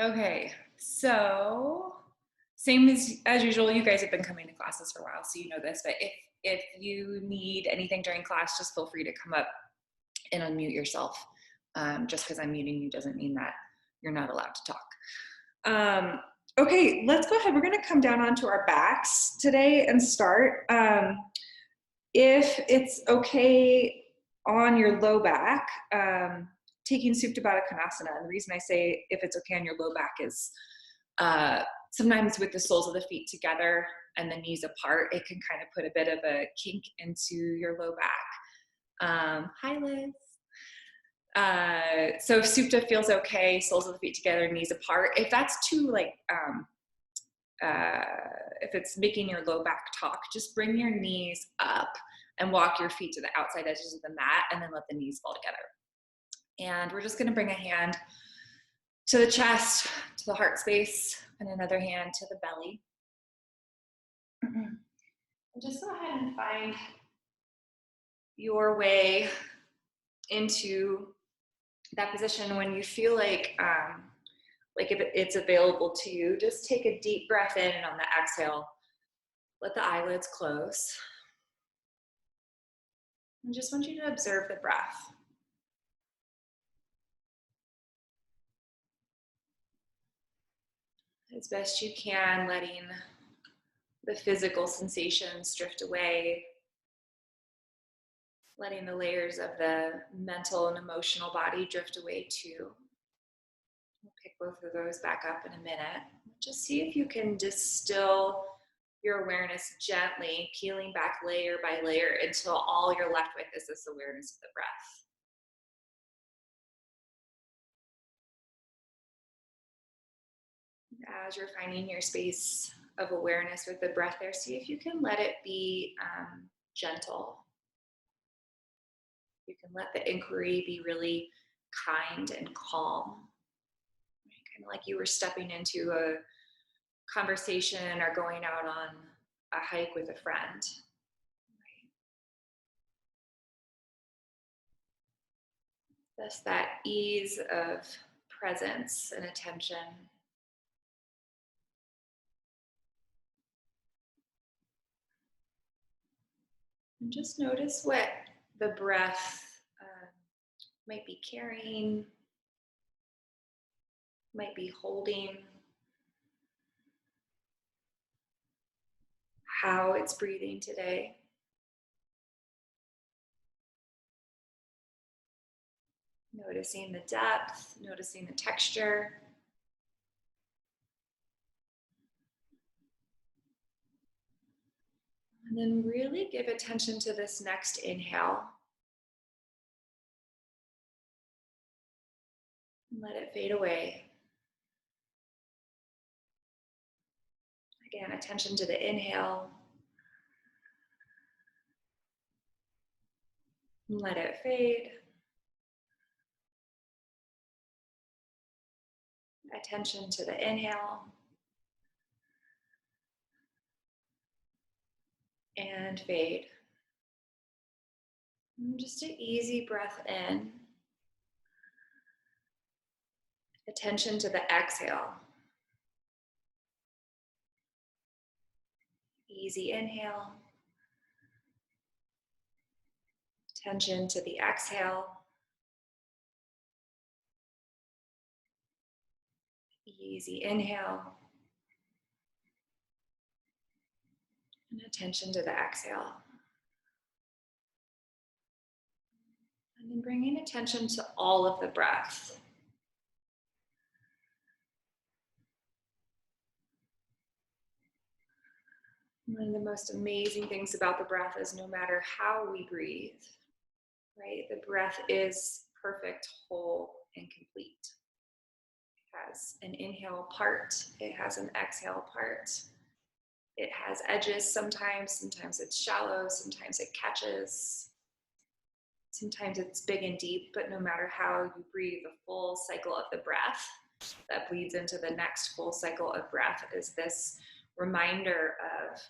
Okay, so same as usual. You guys have been coming to classes for a while, so you know this. But if you need anything during class, just feel free to come up and unmute yourself. Just because I'm muting you doesn't mean that you're not allowed to talk. Okay, let's go ahead. We're going to come down onto our backs today and start. If it's okay on your low back, taking Supta Baddha Konasana. And the reason I say if it's okay on your low back is sometimes with the soles of the feet together and the knees apart, it can kind of put a bit of a kink into your low back. Hi, Liz. So if Supta feels okay, soles of the feet together, knees apart. If that's too if it's making your low back talk, just bring your knees up and walk your feet to the outside edges of the mat and then let the knees fall together. And we're just going to bring a hand to the chest, to the heart space, and another hand to the belly. And just go ahead and find your way into that position. When you feel like if it's available to you, just take a deep breath in, and on the exhale, let the eyelids close. And just want you to observe the breath. As best you can, letting the physical sensations drift away, letting the layers of the mental and emotional body drift away too. We'll pick both of those back up in a minute. Just see if you can distill your awareness gently, peeling back layer by layer until all you're left with is this awareness of the breath. As you're finding your space of awareness with the breath there, see if you can let it be gentle. You can let the inquiry be really kind and calm, kind of like you were stepping into a conversation or going out on a hike with a friend. Thus that ease of presence and attention. And just notice what the breath might be carrying, might be holding, how it's breathing today. Noticing the depth, noticing the texture. And then really give attention to this next inhale. Let it fade away. Again, attention to the inhale. Let it fade. Attention to the inhale. And fade. And just an easy breath in. Attention to the exhale. Easy inhale. Attention to the exhale. Easy inhale. And attention to the exhale. And then bringing attention to all of the breath. One of the most amazing things about the breath is no matter how we breathe, right? The breath is perfect, whole, and complete. It has an inhale part, it has an exhale part. It has edges sometimes it's shallow, sometimes it catches. Sometimes it's big and deep, but no matter how you breathe, the full cycle of the breath that bleeds into the next full cycle of breath is this reminder of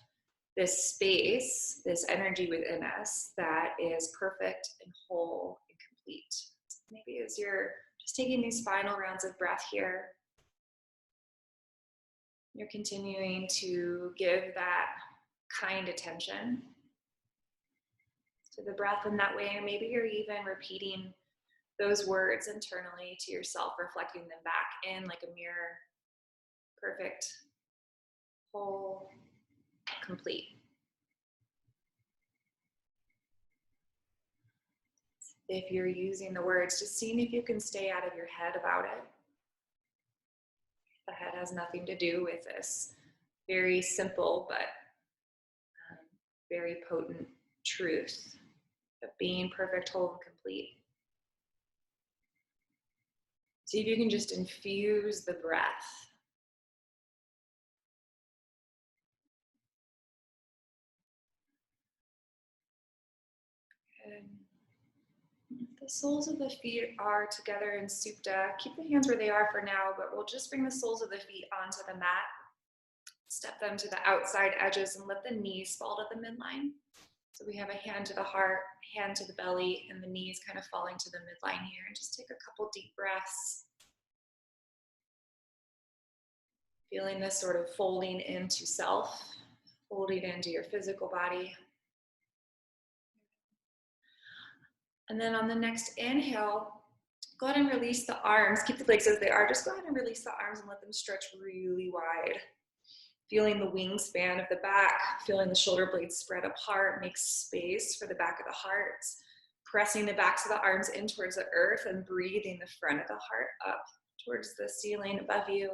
this space, this energy within us that is perfect and whole and complete. Maybe as you're just taking these final rounds of breath here, You're continuing to give that kind attention to the breath in that way, or maybe you're even repeating those words internally to yourself, reflecting them back in like a mirror. Perfect, whole, complete. If you're using the words, just seeing if you can stay out of your head about it. The head has nothing to do with this very simple but very potent truth of being perfect, whole, and complete. See if you can just infuse the breath. Good. If the soles of the feet are together in Supta, keep the hands where they are for now, but we'll just bring the soles of the feet onto the mat. Step them to the outside edges and let the knees fall to the midline. So we have a hand to the heart, hand to the belly, and the knees kind of falling to the midline here. And just take a couple deep breaths. Feeling this sort of folding into self, folding into your physical body. And then on the next inhale, go ahead and release the arms. Keep the legs as they are. Just go ahead and release the arms and let them stretch really wide. Feeling the wingspan of the back, feeling the shoulder blades spread apart, make space for the back of the heart. Pressing the backs of the arms in towards the earth and breathing the front of the heart up towards the ceiling above you.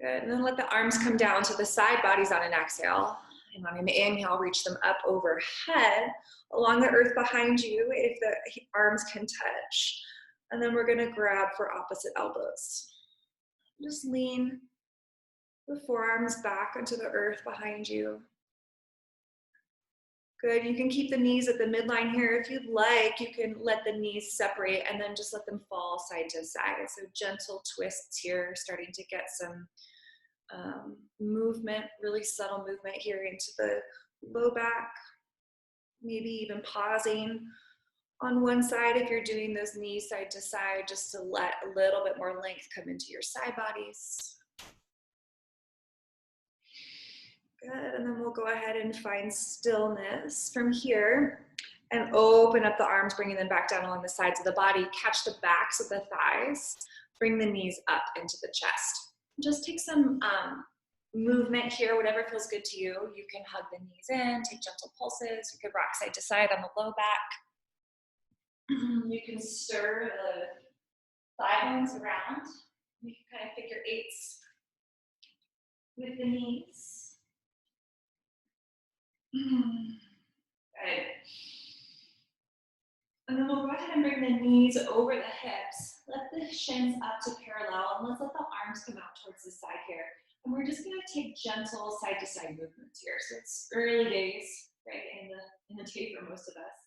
Good, and then let the arms come down to the side bodies on an exhale. And on an inhale, reach them up overhead along the earth behind you if the arms can touch. And then we're gonna grab for opposite elbows. Just lean the forearms back onto the earth behind you. Good, you can keep the knees at the midline here. If you'd like, you can let the knees separate and then just let them fall side to side. So gentle twists here, starting to get some movement, really subtle movement here into the low back. Maybe even pausing on one side if you're doing those knees side to side, just to let a little bit more length come into your side bodies. Good, and then we'll go ahead and find stillness from here and open up the arms, bringing them back down along the sides of the body. Catch the backs of the thighs, bring the knees up into the chest. Just take some movement here, whatever feels good to you. You can hug the knees in, take gentle pulses. You could rock side to side on the low back. You can stir the thigh bones around. You can kind of figure eights with the knees. Good. And then we'll go ahead and bring the knees over the hips. Let the shins up to parallel, and let's let the arms come out towards the side here. And we're just gonna take gentle side to side movements here. So it's early days, right, in the day for most of us.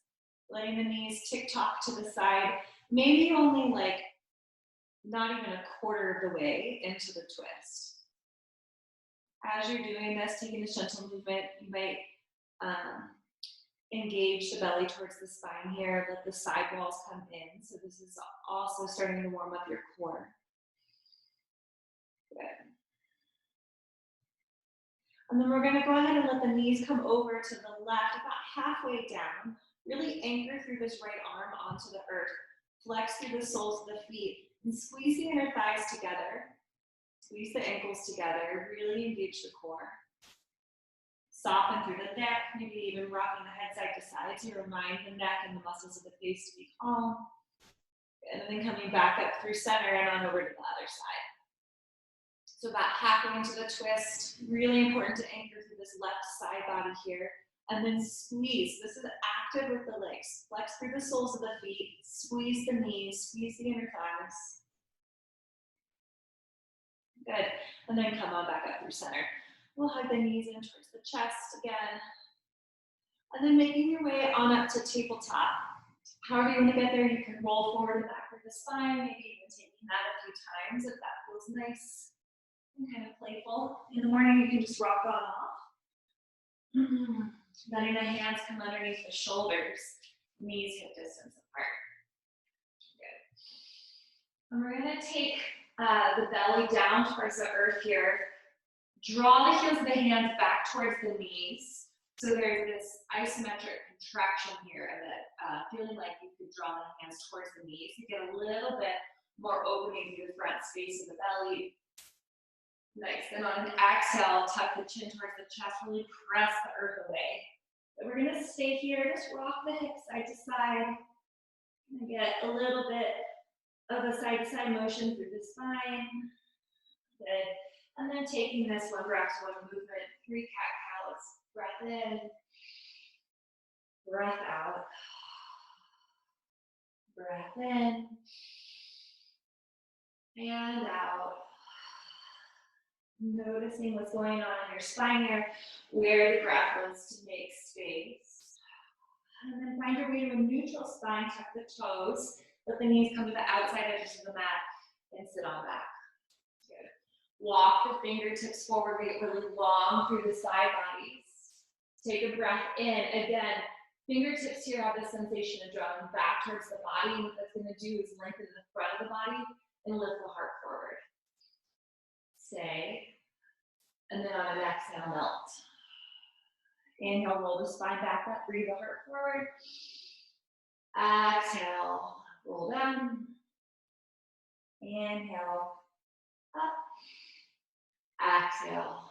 Letting the knees tick-tock to the side, maybe only like not even a quarter of the way into the twist. As you're doing this, taking this gentle movement, you might engage the belly towards the spine here, let the side walls come in. So this is also starting to warm up your core. Good. And then we're gonna go ahead and let the knees come over to the left, about halfway down. Really anchor through this right arm onto the earth. Flex through the soles of the feet and squeeze the inner thighs together. Squeeze the ankles together, really engage the core. Soften through the neck, maybe even rocking the head side to side to remind the neck and the muscles of the face to be calm. And then coming back up through center and on over to the other side. So about halfway into the twist, really important to anchor through this left side body here. And then squeeze. This is active with the legs. Flex through the soles of the feet, squeeze the knees, squeeze the inner thighs. Good. And then come on back up through center. We'll hug the knees in towards the chest again. And then making your way on up to tabletop. However you want to get there, you can roll forward and back with the spine, maybe even taking that a few times if that feels nice and kind of playful. In the morning, you can just rock on off. Letting the hands come underneath the shoulders, knees hip distance apart. Good. And we're going to take the belly down towards the earth here. Draw the heels of the hands back towards the knees. So there's this isometric contraction here of it, feeling like you could draw the hands towards the knees. You get a little bit more opening through the front space of the belly. Nice. Then on an exhale, tuck the chin towards the chest, really press the earth away. So we're going to stay here, just rock the hips side to side. And get a little bit of a side-to-side motion through the spine. Good. And then taking this one breath to one movement, 3 cat-cows. Breath in, breath out. Breath in, and out. Noticing what's going on in your spine here, where the breath wants to make space. And then find your way to a neutral spine, tuck the toes, let the knees come to the outside edges of the mat, and sit on back. Good. Walk the fingertips forward, get really long through the side bodies. Take a breath in. Again, fingertips here have this sensation of drawing back towards the body, and what that's going to do is lengthen the front of the body and lift the heart forward. Stay. And then on an exhale, melt. Inhale, roll the spine back up, breathe the heart forward. Exhale, roll down. Inhale, up. Exhale,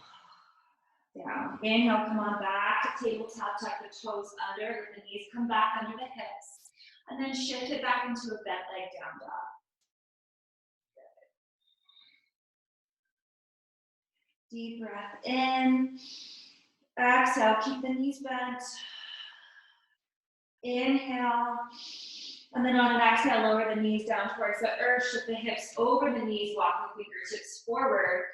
down. Inhale, come on back to tabletop, tuck the toes under, let the knees come back under the hips. And then shift it back into a bent leg down dog. Deep breath in. Exhale, keep the knees bent. Inhale. And then on an exhale, lower the knees down towards the earth, shift the hips over the knees, walk the fingertips forward.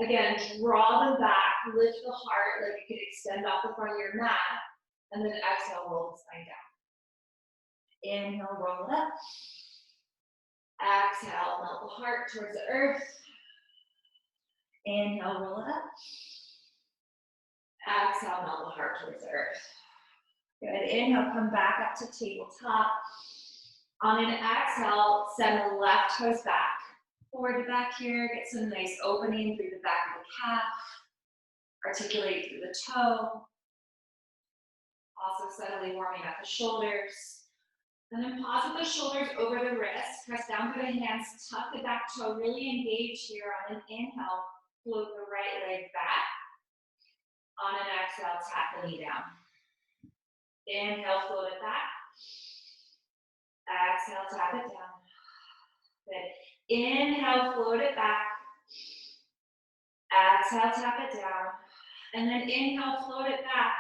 Again, draw them back, lift the heart like you could extend off the front of your mat, and then exhale, roll the spine down. Inhale, roll it up. Exhale, melt the heart towards the earth. Inhale, roll it up. Exhale, melt the heart towards the earth. Good. Inhale, come back up to tabletop. On an exhale, send the left toes back. Forward to back here, get some nice opening through the back of the calf. Articulate through the toe. Also subtly warming up the shoulders. And then pause with the shoulders over the wrists. Press down through the hands, tuck the back toe, really engage here on an inhale. Float the right leg back. On an exhale, tap the knee down. Inhale, float it back. Exhale, tap it down. Good. Inhale, float it back. Exhale, tap it down. And then inhale, float it back.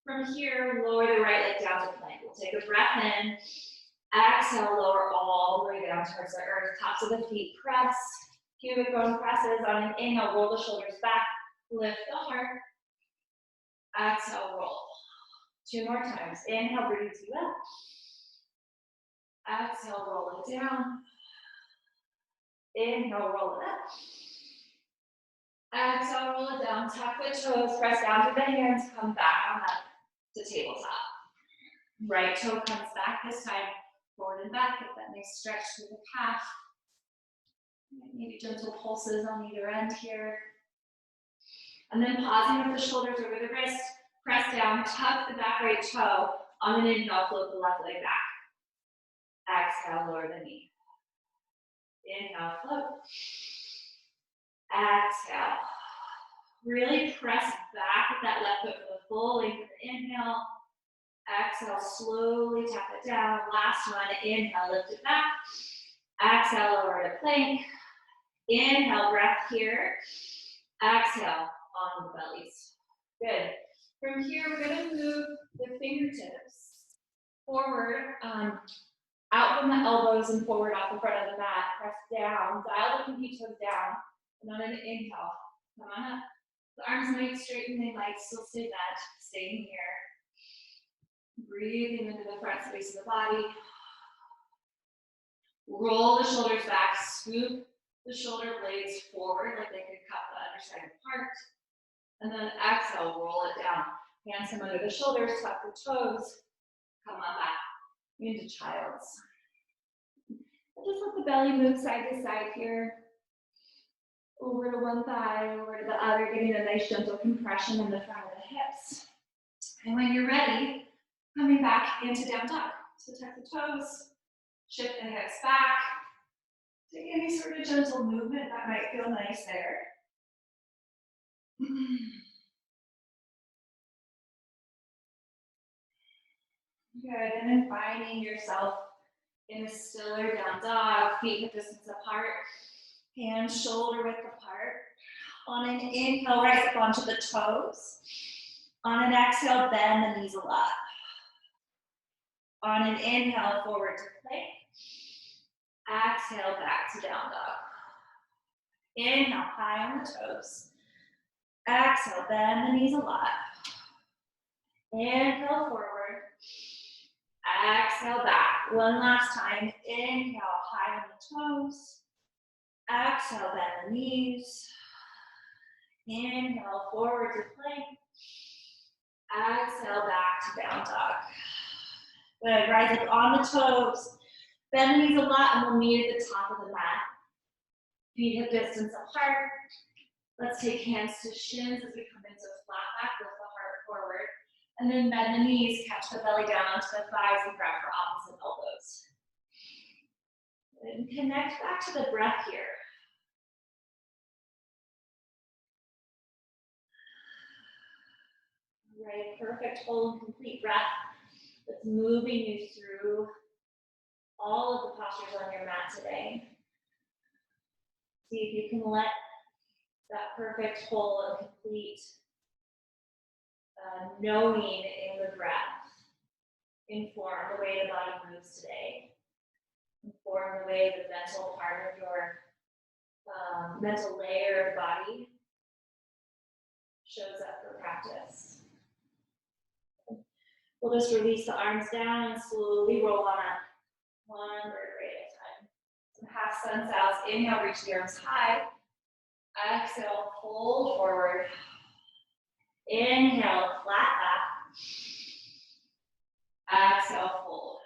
From here, lower the right leg down to plank. We'll take a breath in. Exhale, lower all the way down towards the earth. Tops of the feet press. Pubic bone presses. On an inhale, roll the shoulders back. Lift the heart. Exhale, roll. 2 more times. Inhale, breathe you up. Exhale, roll it down. Inhale, roll it up. Exhale, roll it down. Tuck the toes, press down to the hands, come back on up to tabletop. Right toe comes back this time, forward and back. Get that nice stretch through the calf. Maybe gentle pulses on either end here. And then pausing with the shoulders over the wrist, press down, tuck the back right toe. On an inhale, float the left leg back. Exhale, lower the knee. Inhale, float. Exhale. Really press back with that left foot for the full length of the inhale. Exhale, slowly tap it down. Last one, inhale, lift it back. Exhale, lower to plank. Inhale, breath here. Exhale, on the bellies. Good. From here, we're going to move the fingertips forward, out from the elbows and forward off the front of the mat. Press down, dial the pinky toes down, and on an inhale, come on up. The arms might straighten, they might still stay bent, staying here. Breathing into the front space of the body. Roll the shoulders back, scoop the shoulder blades forward like they could cup the underside apart. And then exhale, roll it down. Hands come under the shoulders, tuck the toes, come on back into child's. And just let the belly move side to side here. over to one thigh, over to the other, getting a nice gentle compression in the front of the hips. And when you're ready, coming back into down dog. So tuck the toes, shift the hips back. Take any sort of gentle movement that might feel nice there. Good, and then finding yourself in a stiller down dog, feet hip distance apart, hands shoulder width apart. On an inhale, rise up onto the toes. On an exhale, bend the knees a lot. On an inhale, forward to plank. Exhale, back to down dog. Inhale, high on the toes. Exhale, bend the knees a lot. Inhale, forward. Exhale, back. One last time. Inhale, high on the toes. Exhale, bend the knees. Inhale, forward to plank. Exhale, back to down dog. Good, rise up on the toes. Bend the knees a lot and we'll meet at the top of the mat. Feet hip distance apart. Let's take hands to shins as we come into a flat back, lift the heart forward. And then bend the knees, catch the belly down onto the thighs and grab for opposite elbows. And connect back to the breath here. Right, perfect, whole and complete breath that's moving you through all of the postures on your mat today. See if you can let that perfect, whole and complete knowing in the breath inform the way the body moves today. Inform the way the mental part of your mental layer of the body shows up for practice. We'll just release the arms down and slowly roll on up. One vertebrae at a time. Some half sun salves. Inhale, reach the arms high. Exhale, fold forward. Inhale, flat back. Exhale, fold.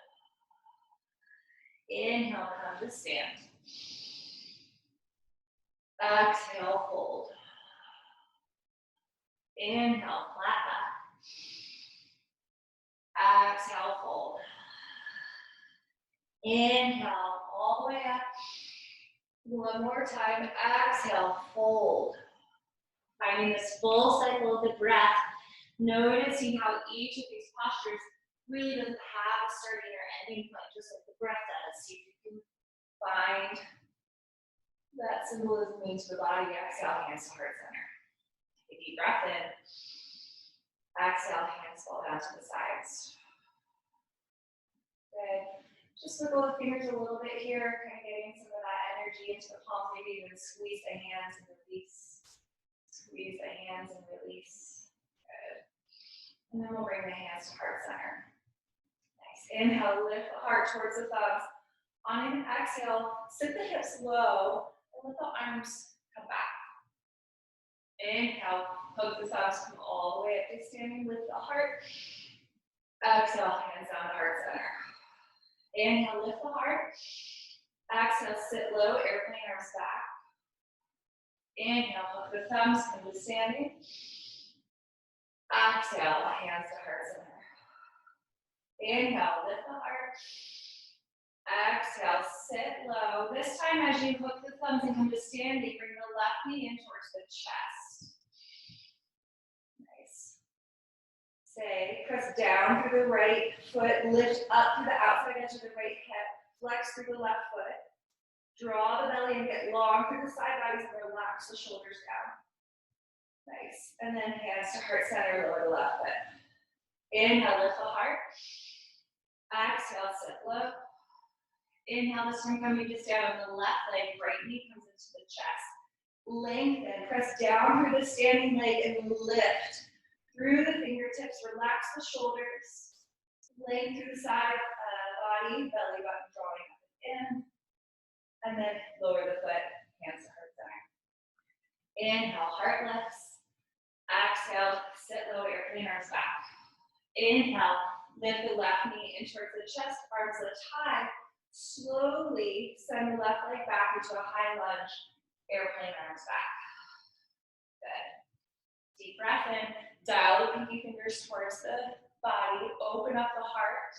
Inhale, come to stand. Exhale, fold. Inhale, flat back. Exhale, fold. Inhale, all the way up. One more time. Exhale, fold. Finding this full cycle of the breath. Noticing how each of these postures really doesn't have a starting or ending point, just like the breath does. See if you can find that symbolism into the body. Exhale, hands to heart center. Take a deep breath in. Exhale, hands fall down to the sides. Good. Just wiggle the fingers a little bit here, kind of getting some of that energy into the palms. Maybe even squeeze the hands and release. Squeeze the hands and release. Good. And then we'll bring the hands to heart center. Nice. Inhale, lift the heart towards the thumbs. On an exhale, sit the hips low and let the arms come back. Inhale, hug the thumbs, come all the way up to standing, lift the heart. Exhale, hands down to heart center. Inhale, lift the heart. Exhale, sit low, airplane arms back. Inhale, hug the thumbs, come to standing. Exhale, hands to heart center. Inhale, lift the heart. Exhale, sit low. This time as you hook the thumbs and come to standing, bring the left knee in towards the chest. Nice. Say, press down through the right foot, lift up through the outside edge of the right hip, flex through the left foot. Draw the belly and get long through the side bodies and relax the shoulders down. Nice. And then hands to heart center, lower the left foot. Inhale, lift the heart. Exhale, sit low. Inhale, this time coming just down on the left leg, right knee comes into the chest. Lengthen, press down through the standing leg and lift through the fingertips, relax the shoulders. Lengthen through the side body, belly button drawing up and in. And then lower the foot, hands to heart center. Inhale, heart lifts. Exhale, sit low, airplane arms back. Inhale, lift the left knee in towards the chest, arms lift high. Slowly send the left leg back into a high lunge, airplane arms back. Deep breath in. Dial the pinky fingers towards the body. Open up the heart.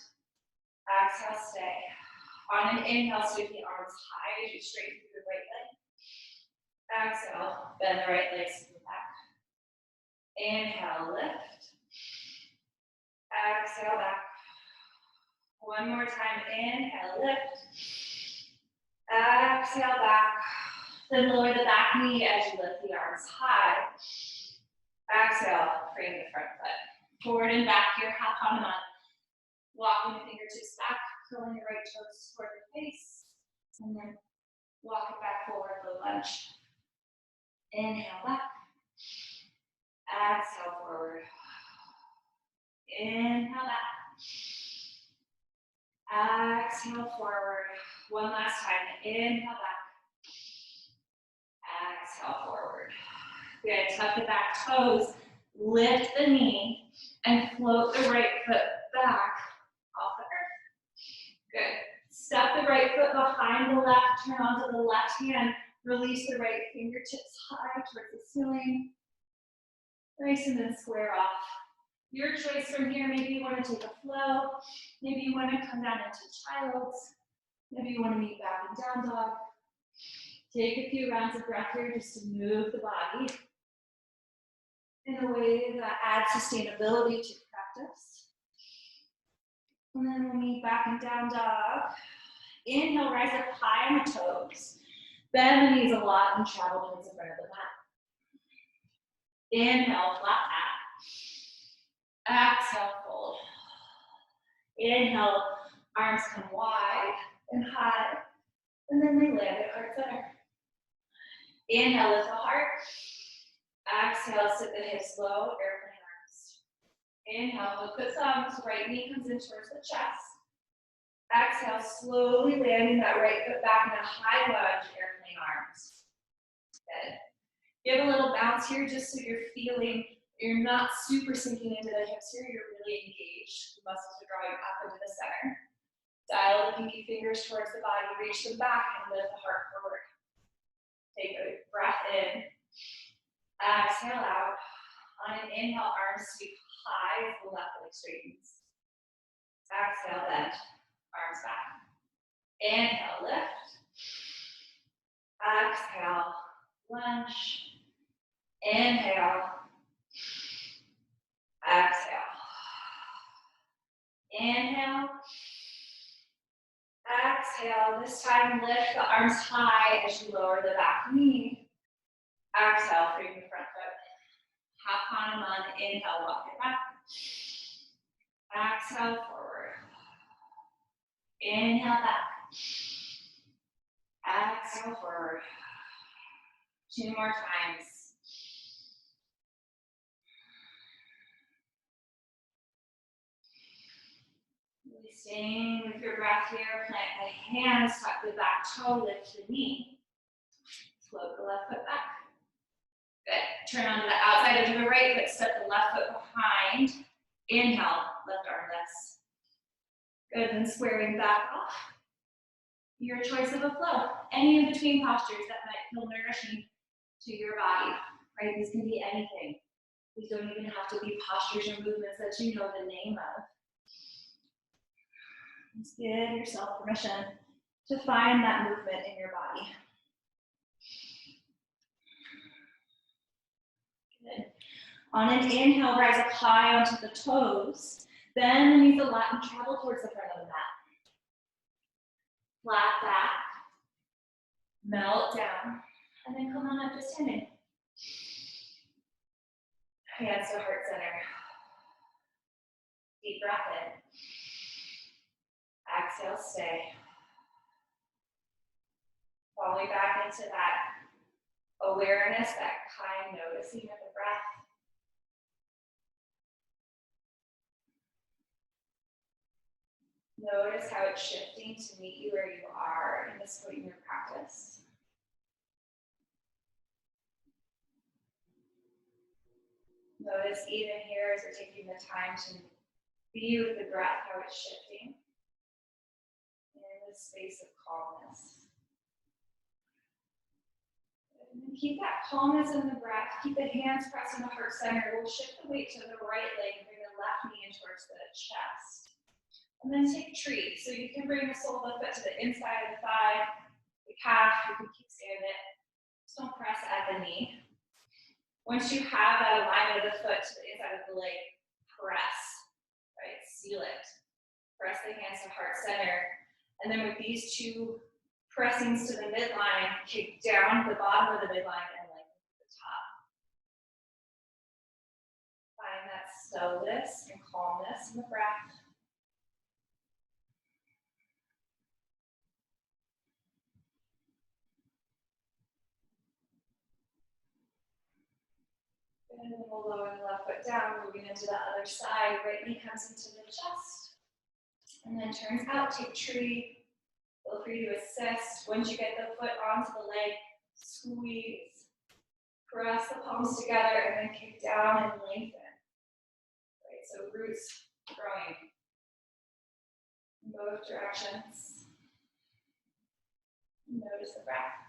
Exhale, stay. On an inhale, sweep the arms high as you straighten through the right leg. Exhale, bend the right leg to the back. Inhale, lift. Exhale, back. One more time, inhale, lift. Exhale, back. Then lower the back knee as you lift the arms high. Exhale, frame the front foot. Forward and back here, Hanuman. Walking the fingertips back, curling the right toes toward the face. And then walk it back forward, low lunge. Inhale, back. Exhale, forward. Inhale, back. Exhale, forward. One last time. Inhale, back. Exhale, forward. Good. Tuck the back toes. Lift the knee and float the right foot back off the earth. Good. Step the right foot behind the left. Turn onto the left hand. Release the right fingertips high towards the ceiling. Nice, and then square off. Your choice from here. Maybe you want to take a flow. Maybe you want to come down into child's. Maybe you want to meet back in down dog. Take a few rounds of breath here just to move the body in a way that adds sustainability to practice. And then we'll meet back in down dog. Inhale, rise up high on the toes. Bend the knees a lot and travel towards the front of the mat. Inhale, flat back. Exhale, fold. Inhale, arms come wide and high, and then they land at heart center. Inhale, lift the heart. Exhale, sit the hips low, airplane arms. Inhale, look the thumbs, right knee comes in towards the chest. Exhale, slowly landing that right foot back in a high lunge, airplane arms. Good. Give a little bounce here just so you're feeling, you're not super sinking into the hips here, you're really engaged. The muscles are drawing up into the center. Dial the pinky fingers towards the body, reach them back and lift the heart forward. Take a breath in. Exhale out. On an inhale, arms sweep high as the left leg straightens. Exhale, bend. Arms back. Inhale, lift. Exhale, lunge. Inhale. Exhale. Inhale. Exhale. This time, lift the arms high as you lower the back knee. Exhale, frame the front foot. Half Hanuman. Inhale, walk it back. Exhale, forward. Inhale, back. Exhale, forward. 2 more times. Really staying with your breath here. Plant the hands, tuck the back toe, lift the knee. Float the left foot back. Good. Turn onto the outside edge of the right foot, step the left foot behind. Inhale, left arm lifts. Good, then squaring back off. Your choice of a flow. Any in between postures that might feel nourishing to your body, right? These can be anything. These don't even have to be postures or movements that you know the name of. Just give yourself permission to find that movement in your body. Good. On an inhale, rise up high onto the toes. Bend the knees a lot and travel towards the front of the mat. Flat back. Melt down. And then come on up to standing. Hands to heart center. Deep breath in. Exhale, stay. Falling back into that awareness, that kind noticing of the breath. Notice how it's shifting to meet you where you are in this point in your practice. Notice even here as we're taking the time to be with the breath, how it's shifting in this space of calmness. And then keep that calmness in the breath. Keep the hands pressed in the heart center. We'll shift the weight to the right leg, bring the left knee in towards the chest. And then take tree. So you can bring the sole of the foot to the inside of the thigh, the calf. You can keep standing. Just don't press at the knee. Once you have that alignment of the foot to the inside of the leg, press, right? Seal it. Press the hands to heart center. And then with these two pressings to the midline, kick down to the bottom of the midline and lengthen to the top. Find that stillness and calmness in the breath. And then we'll lower the left foot down, moving into the other side. Right knee comes into the chest. And then turns out, take tree. Feel free to assist. Once you get the foot onto the leg, squeeze. Press the palms together and then kick down and lengthen. Right, so roots growing in both directions. Notice the breath.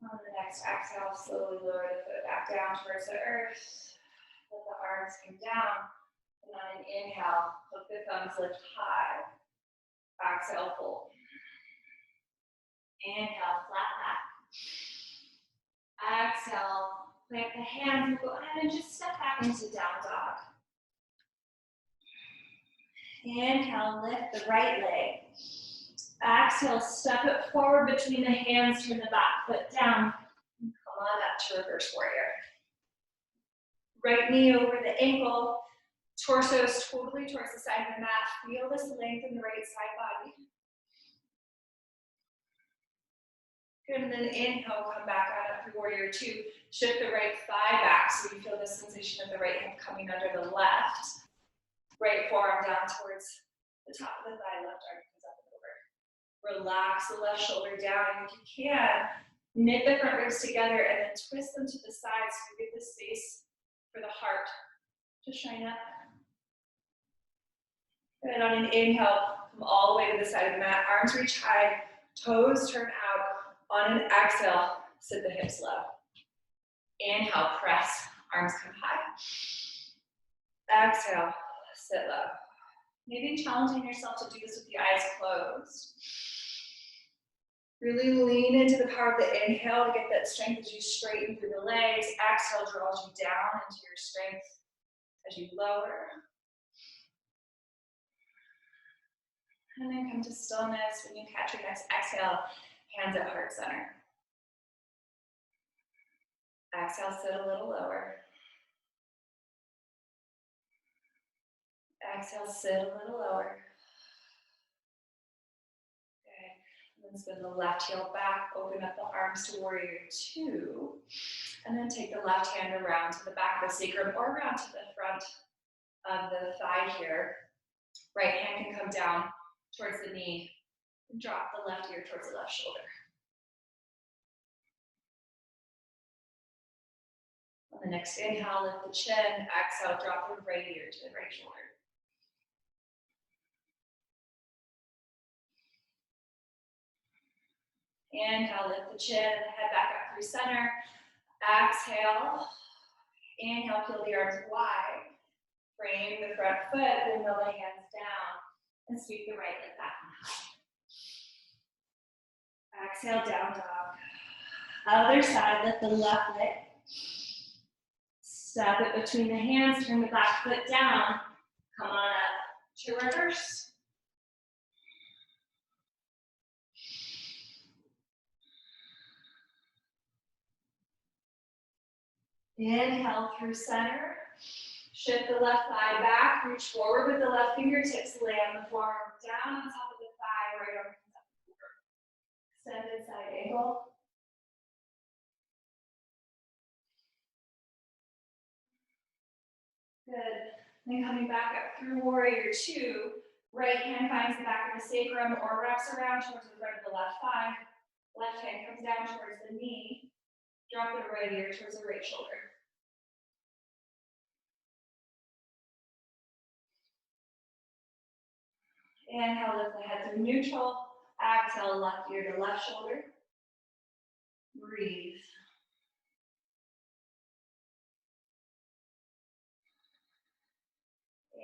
On the next exhale, slowly lower the foot back down towards the earth. Let the arms come down. And on an inhale, hook the thumbs, lift high. Exhale, fold. Inhale, flat back. Exhale, plant the hands. We'll go ahead and just step back into down dog. Inhale, lift the right leg. Exhale, step it forward between the hands, turn the back foot down. And come on up to reverse warrior. Right knee over the ankle. Torso is totally towards the side of the mat. Feel this length in the right side body. Good, and then inhale, come back out up through warrior two. Shift the right thigh back so you feel the sensation of the right hip coming under the left. Right forearm down towards the top of the thigh, left arm comes up and over. Relax the left shoulder down, and if you can, knit the front ribs together and then twist them to the sides so you give the space for the heart to shine up. And then on an inhale, come all the way to the side of the mat, arms reach high, toes turn out. On an exhale, sit the hips low. Inhale, press, arms come high. Exhale, sit low. Maybe challenging yourself to do this with the eyes closed. Really lean into the power of the inhale to get that strength as you straighten through the legs. Exhale draws you down into your strength as you lower. And then come to stillness. When you catch your next exhale, hands at heart center. Exhale, sit a little lower. Exhale, sit a little lower. Good. And then spin the left heel back, open up the arms to warrior two. And then take the left hand around to the back of the sacrum or around to the front of the thigh here. Right hand can come down towards the knee and drop the left ear towards the left shoulder. On the next inhale, lift the chin. Exhale, drop the right ear to the right shoulder. Inhale, lift the chin and the head back up through center. Exhale. Inhale, peel the arms wide. Frame the front foot, windmill the hands down, and sweep the right leg back and high. Exhale, down dog. Other side, lift the left leg. Step it between the hands, turn the back foot down. Come on up to reverse. Inhale through center. Shift the left thigh back, reach forward with the left fingertips, land the forearm down on top of the thigh, right arm comes up and over. Extended side angle. Good. Then coming back up through warrior two, right hand finds the back of the sacrum or wraps around towards the front of the left thigh. Left hand comes down towards the knee. Drop the right ear towards the right shoulder. Inhale, lift the head through neutral. Exhale, left ear to left shoulder. Breathe.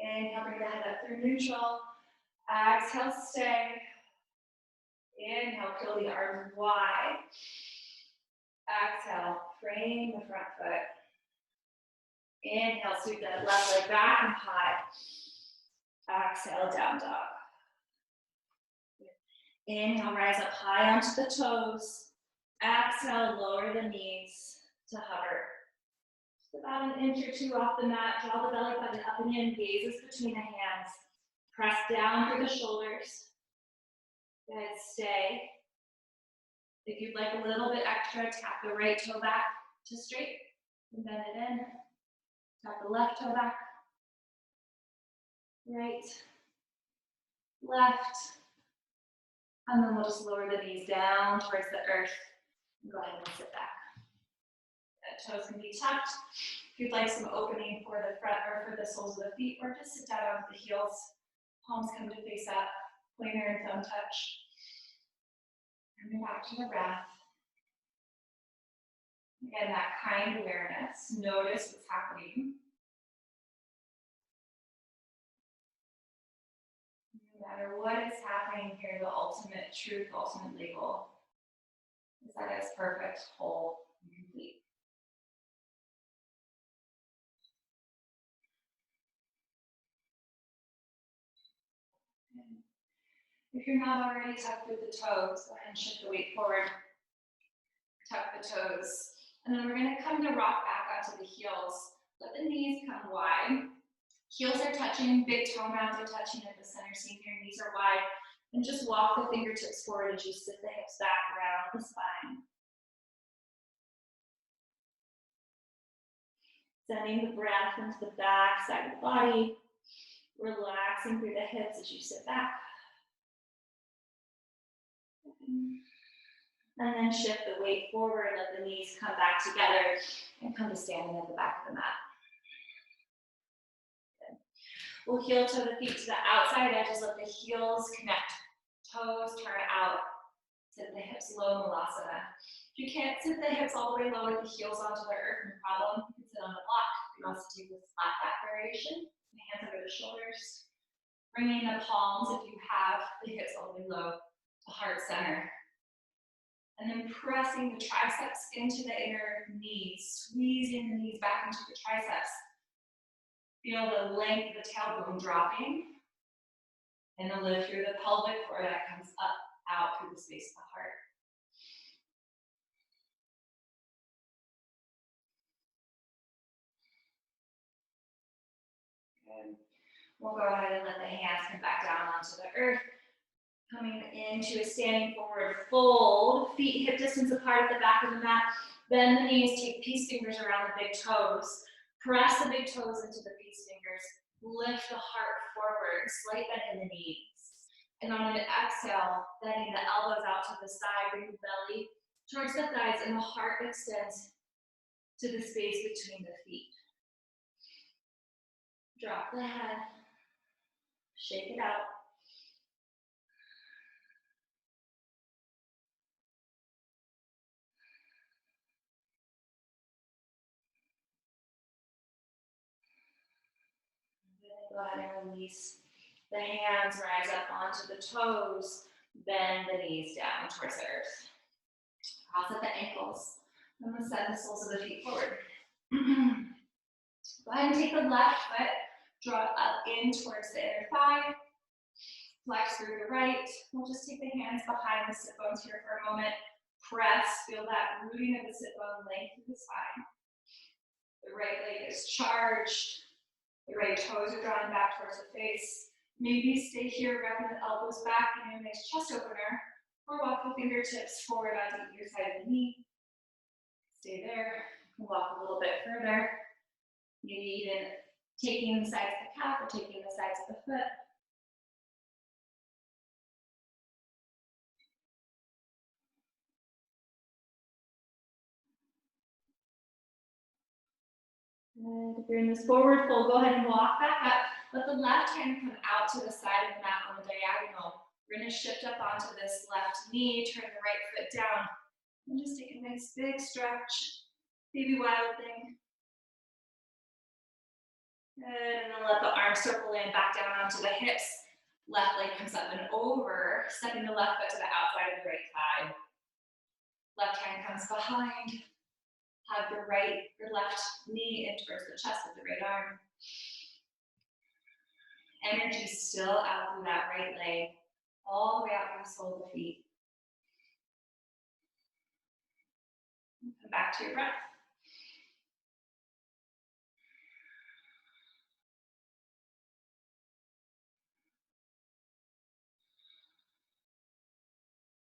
Inhale, bring the head up through neutral. Exhale, stay. Inhale, peel the arms wide. Exhale, frame the front foot. Inhale, sweep that left leg back and high. Exhale, down dog. Inhale, rise up high onto the toes. Exhale, lower the knees to hover. Just about an inch or two off the mat. Draw the belly button up and in, gazes between the hands. Press down through the shoulders. Good, stay. If you'd like a little bit extra, tap the right toe back to straight and bend it in. Tap the left toe back. Right, left. And then we'll just lower the knees down towards the earth. And go ahead and sit back. The toes can be tucked. If you'd like some opening for the front or for the soles of the feet, or just sit down on the heels. Palms come to face up. Pointer and thumb touch. Coming back to the breath. Again, that kind awareness. Notice what's happening. No matter what is happening here, the ultimate truth, ultimate label is that it's perfect, whole, and complete. If you're not already tucked through the toes, go ahead and shift the weight forward. Tuck the toes. And then we're going to come to rock back onto the heels. Let the knees come wide. Heels are touching, big toe mounds are touching at the center seam here, knees are wide. And just walk the fingertips forward as you sit the hips back around the spine. Sending the breath into the back side of the body. Relaxing through the hips as you sit back. And then shift the weight forward, let the knees come back together and come to standing at the back of the mat. Good. We'll heel toe the feet to the outside edges, let the heels connect. Toes turn out. Sit the hips low, Malasana. If you can't sit the hips all the way low with the heels onto the earth, no problem. You can sit on the block. You can also take this flat back variation. The hands over the shoulders. Bringing the palms, if you have the hips all the way low, to heart center. And then pressing the triceps into the inner knees, squeezing the knees back into the triceps. Feel the length of the tailbone dropping. And the lift through the pelvic floor that comes up, out through the space of the heart. Good. We'll go ahead and let the hands come back down onto the earth. Coming into a standing forward fold, feet hip distance apart at the back of the mat. Bend the knees, take peace fingers around the big toes. Press the big toes into the peace fingers. Lift the heart forward, slight bend in the knees. And on an exhale, bending the elbows out to the side, bring the belly towards the thighs, and the heart extends to the space between the feet. Drop the head, shake it out. Go ahead and release the hands, rise up onto the toes, bend the knees down towards the earth. Cross at the ankles. I'm going to send the soles of the feet forward. Go ahead and take the left foot, draw it up in towards the inner thigh. Flex through the right. We'll just take the hands behind the sit bones here for a moment. Press, feel that rooting of the sit bone, length through the spine. The right leg is charged. The right toes are drawn back towards the face. Maybe stay here, wrapping the elbows back in a nice chest opener, or walk the fingertips forward onto either side of the knee. Stay there. Walk a little bit further. Maybe even taking the sides of the calf or taking the sides of the foot. Good. If you're in this forward fold, go ahead and walk back up. Let the left hand come out to the side of the mat on the diagonal. We're gonna shift up onto this left knee, turn the right foot down, and just take a nice big stretch. Baby wild thing. Good, and then let the arms circle in, back down onto the hips. Left leg comes up and over, stepping the left foot to the outside of the right thigh. Left hand comes behind. Hug your left knee in towards the chest with the right arm. Energy still out through that right leg, all the way out from the sole of the feet. And come back to your breath.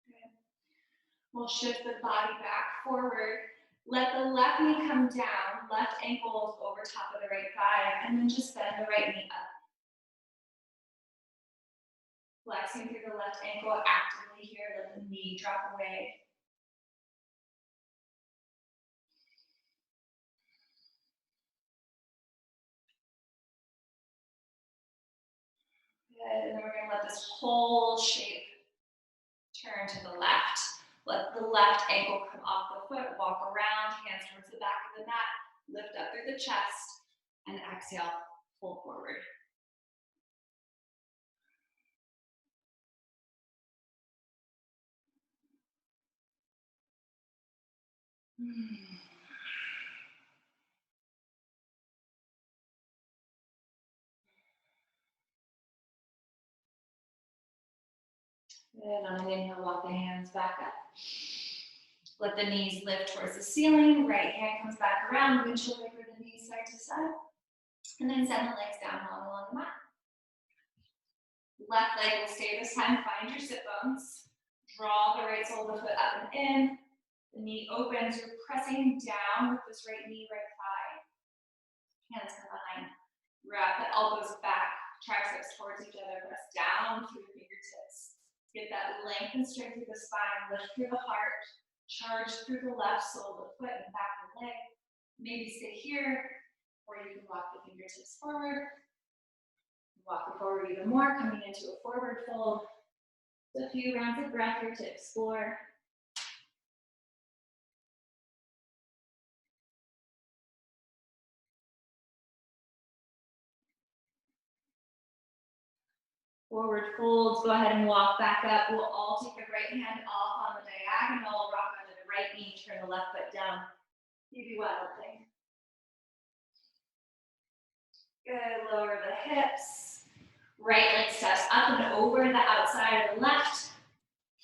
Good. We'll shift the body back forward. Let the left knee come down, left ankle over top of the right thigh, and then just bend the right knee up. Flexing through the left ankle actively here, let the knee drop away. Good, and then we're gonna let this whole shape turn to the left. Let the left ankle come off the foot, walk around, hands towards the back of the mat, lift up through the chest, and exhale, pull forward. Good, on an inhale, walk the hands back up. Let the knees lift towards the ceiling, right hand comes back around, windshield wiper the knees side to side, and then send the legs down long along the mat. Left leg will stay this time, find your sit bones. Draw the right sole of the foot up and in. The knee opens, you're pressing down with this right knee, right thigh. Hands come behind. Wrap the elbows back, triceps towards each other, press down through the fingertips. Get that length and strength through the spine, lift through the heart, charge through the left sole of the foot and back of the leg. Maybe stay here, or you can walk the fingertips forward. Walk it forward even more, coming into a forward fold. A few rounds of breath here to explore. Forward folds, go ahead and walk back up. We'll all take the right hand off on the diagonal, rock onto the right knee, turn the left foot down. Baby wild thing. Good, lower the hips. Right leg steps up and over the outside of the left.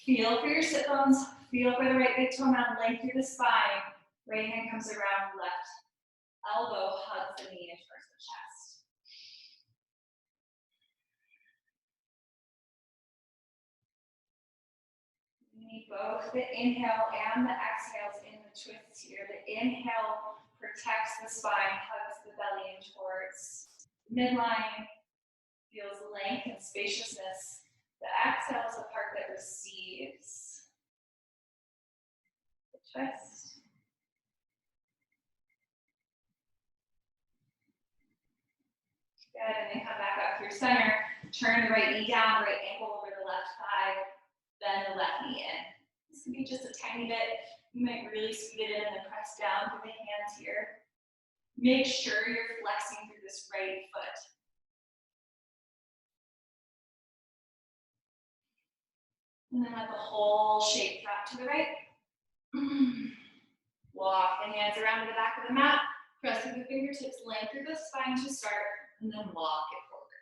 Feel for your sit bones. Feel for the right big toe mound, length through the spine. Right hand comes around the left. Elbow hugs the knee in towards the chest. We need both the inhale and the exhales in the twists here. The inhale protects the spine, hugs the belly in towards midline, feels length and spaciousness. The exhale is the part that receives the twist. Good, and then come back up through center. Turn the right knee down, right ankle over the left thigh. Bend the left knee in. This can be just a tiny bit. You might really scoot it in and then press down through the hands here. Make sure you're flexing through this right foot. And then let the whole shape drop to the right. Walk the hands around to the back of the mat. Press through the fingertips, length through the spine to start, and then walk it forward.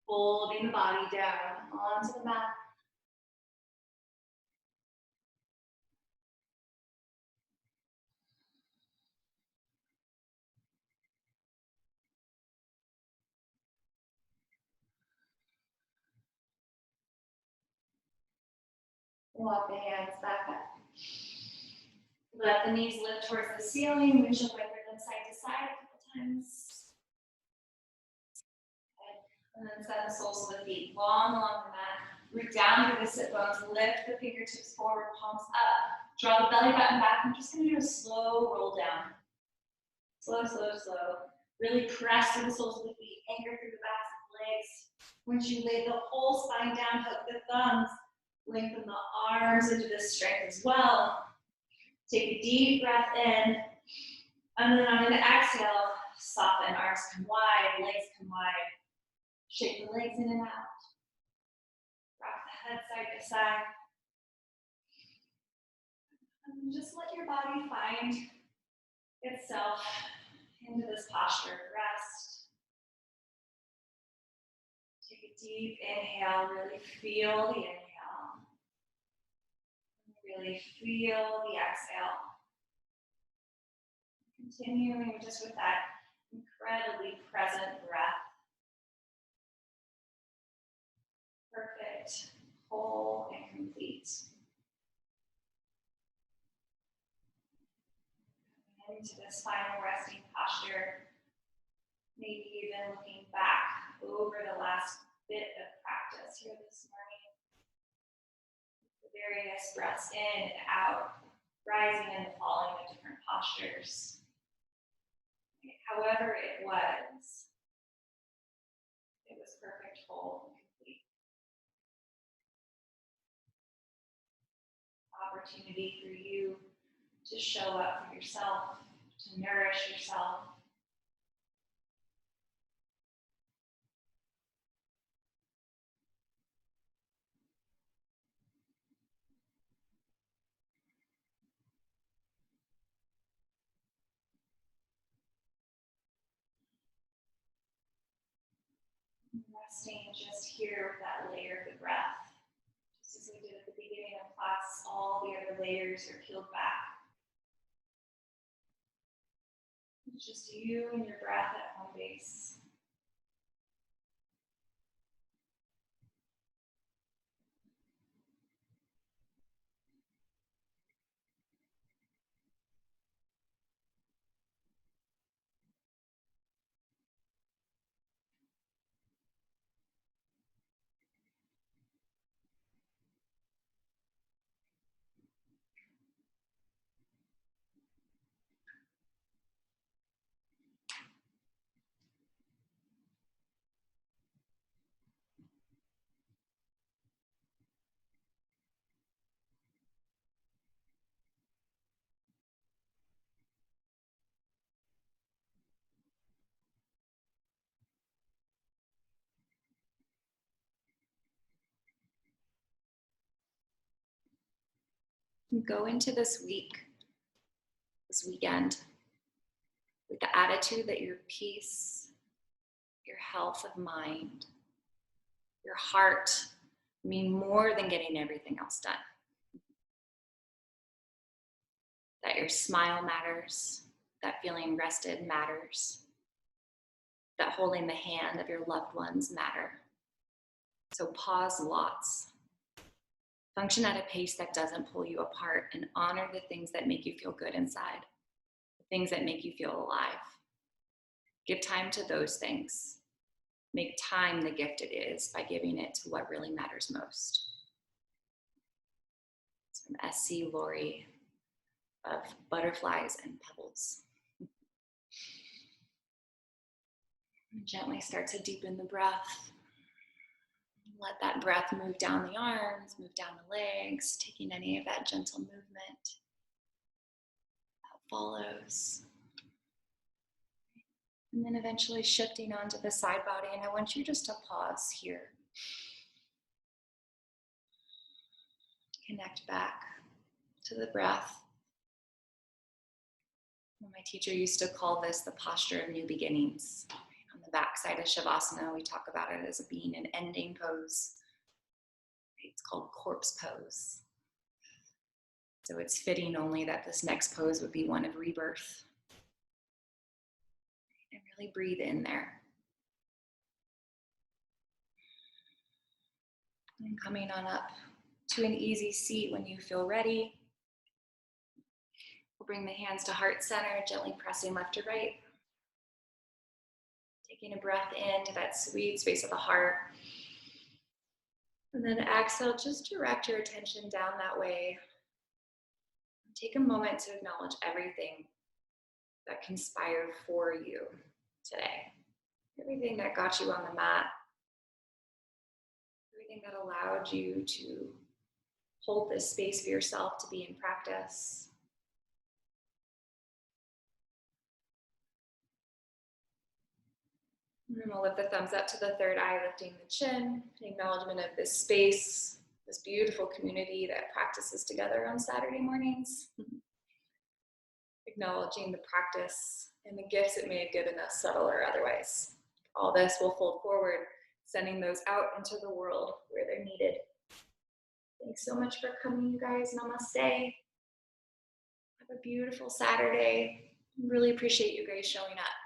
Folding the body down onto the mat. Walk the hands back up. Let the knees lift towards the ceiling. Windshield wiper them side to side a couple times. And then send the soles of the feet long along the mat. Root down through the sit bones. Lift the fingertips forward, palms up. Draw the belly button back. I'm just going to do a slow roll down. Slow, slow, slow. Really press through the soles of the feet, anchor through the backs of the legs. Once you lay the whole spine down, hook the thumbs, lengthen the arms into this strength as well. Take a deep breath in, and then on an exhale, soften, arms come wide, legs come wide. Shake the legs in and out. Rock the head side to side. And just let your body find itself into this posture of rest. Take a deep inhale, really feel the inhale. Really feel the exhale. Continuing just with that incredibly present breath. Perfect, whole, and complete. Into this final resting posture, maybe even looking back over the last bit of practice here this morning. The various breaths in and out, rising and falling in different postures. However it was perfect, whole, and complete. Opportunity for you to show up for yourself, to nourish yourself. Resting just here with that layer of the breath. Just as we did at the beginning of class, all the other layers are peeled back. It's just you and your breath at home base. Go into this weekend, with the attitude that your peace, your health of mind, your heart mean more than getting everything else done. That your smile matters, that feeling rested matters, that holding the hand of your loved ones matter. So pause lots. Function at a pace that doesn't pull you apart, and honor the things that make you feel good inside, the things that make you feel alive. Give time to those things. Make time the gift it is by giving it to what really matters most. It's from S.C. Laurie of Butterflies and Pebbles. Gently start to deepen the breath. Let that breath move down the arms, move down the legs, taking any of that gentle movement that follows. And then eventually shifting onto the side body. And I want you just to pause here. Connect back to the breath. My teacher used to call this the posture of new beginnings. On the back side of Shavasana, we talk about it as being an ending pose. It's called corpse pose. So it's fitting only that this next pose would be one of rebirth. And really breathe in there. And coming on up to an easy seat when you feel ready. We'll bring the hands to heart center, gently pressing left to right. Taking a breath into that sweet space of the heart. And then exhale, just direct your attention down that way. Take a moment to acknowledge everything that conspired for you today. Everything that got you on the mat. Everything that allowed you to hold this space for yourself to be in practice. And then we'll lift the thumbs up to the third eye, lifting the chin, an acknowledgement of this space, this beautiful community that practices together on Saturday mornings. Acknowledging the practice and the gifts it may have given us, subtle or otherwise. All this will fold forward, sending those out into the world where they're needed. Thanks so much for coming, you guys. Namaste. Have a beautiful Saturday. Really appreciate you guys showing up.